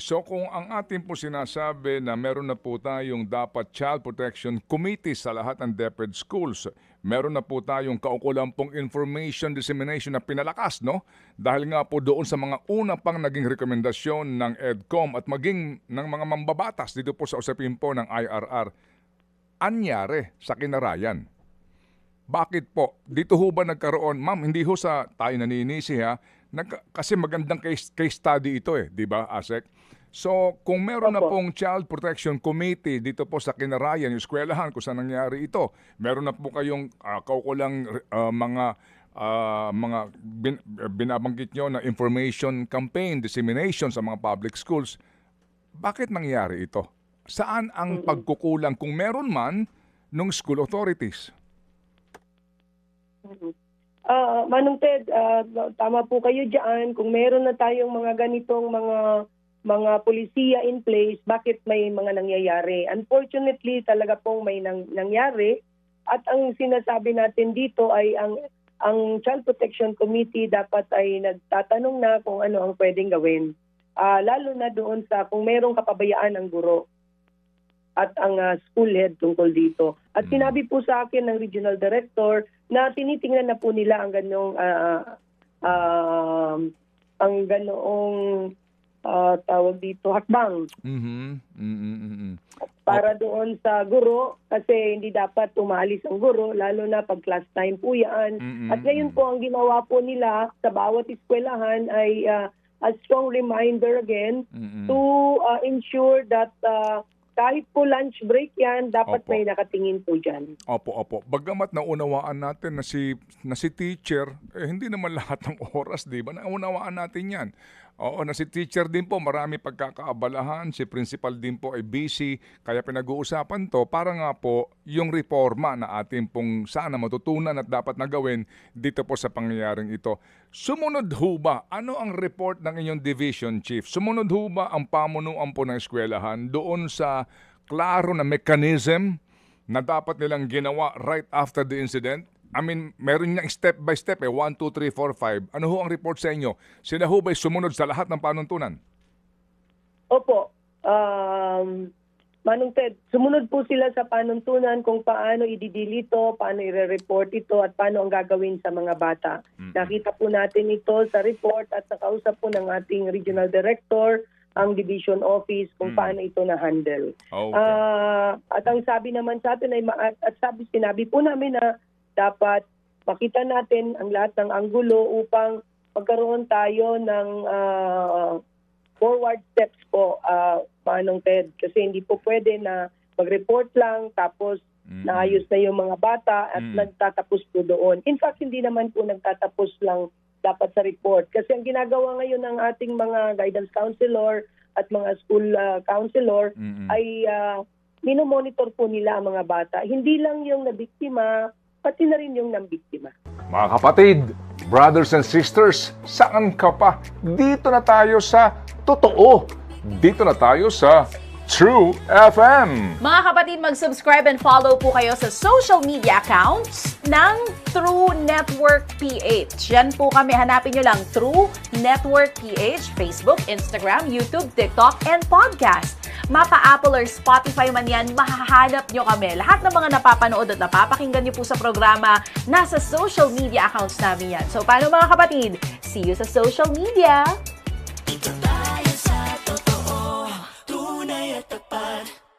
So kung ang atin po sinasabi na meron na po tayong dapat Child Protection Committee sa lahat ng DepEd schools, meron na po tayong kaukulang pong information dissemination na pinalakas, no? Dahil nga po doon sa mga una pang naging rekomendasyon ng EDCOM at maging ng mga mambabatas dito po sa usapin po ng IRR, anyari sa kinarayan. Bakit po? Dito ho ba nagkaroon, ma'am, hindi ho sa tayo naninisi ha, kasi magandang case study ito di ba, Asek? So, kung meron na pong Child Protection Committee dito po sa kinarayan, yung eskwelahan, kung saan nangyari ito, meron na po kayong kaukulang binabanggit nyo na information campaign, dissemination sa mga public schools, bakit nangyari ito? Saan ang pagkukulang kung meron man ng school authorities? Manong Ted, tama po kayo dyan. Kung meron na tayong mga ganitong mga polisiya in place, bakit may mga nangyayari? Unfortunately, talaga pong may nangyari. At ang sinasabi natin dito ay ang Child Protection Committee dapat ay nagtatanong na kung ano ang pwedeng gawin. Lalo na doon sa kung merong kapabayaan ang guro at ang school head tungkol dito. At sinabi po sa akin ng regional director na tinitingnan na po nila ang ganoong tawag dito, hakbang. Para doon sa guro, kasi hindi dapat umalis ang guro, lalo na pag class time po yan. At ngayon po, ang ginawa po nila sa bawat eskwelahan ay a strong reminder again to ensure that kahit po lunch break yan, dapat may nakatingin po dyan. Opo. Bagamat naunawaan natin na si teacher, hindi naman lahat ng oras, di ba? Naunawaan natin yan. Oo, na si teacher din po, marami pagkakaabalahan, si principal din po ay busy, kaya pinag-uusapan to para nga po yung reforma na atin pong sana matutunan at dapat nagawin dito po sa pangyayaring ito. Sumunod ho ba? Ano ang report ng inyong division chief? Sumunod ho ba ang pamunuan po ng eskwelahan doon sa klaro na mechanism na dapat nilang ginawa right after the incident? I mean, meron niyang step by step 1, 2, 3, 4, 5. Ano ho ang report sa inyo? Sila ho ba'y sumunod sa lahat ng panuntunan? Opo. Manong Ted, sumunod po sila sa panuntunan kung paano ididilito, paano i-report ito at paano ang gagawin sa mga bata. Nakita po natin ito sa report at nakausap po ng ating regional director, ang division office, kung paano ito na-handle. Okay. At ang sabi naman sa atin ay, sinabi po namin na dapat makita natin ang lahat ng anggulo upang magkaroon tayo ng forward steps po, Manong Ted. Kasi hindi po pwede na mag-report lang tapos naayos na yung mga bata at nagtatapos po doon. In fact, hindi naman po nagtatapos lang dapat sa report. Kasi ang ginagawa ngayon ng ating mga guidance counselor at mga school counselor ay minomonitor po nila ang mga bata. Hindi lang yung nabiktima, pati na rin yung nambiktima. Mga kapatid, brothers and sisters, saan ka pa? Dito na tayo sa totoo. Dito na tayo sa True FM. Mga kapatid, mag-subscribe and follow po kayo sa social media accounts ng True Network PH. Yan po kami, hanapin nyo lang True Network PH, Facebook, Instagram, YouTube, TikTok, and podcast. Mapa Apple or Spotify man yan, mahahanap nyo kami. Lahat ng mga napapanood at napapakinggan nyo po sa programa, nasa social media accounts namin yan. So, paano mga kapatid? See you sa social media! Dito tayo sa totoo, tunay at tapat.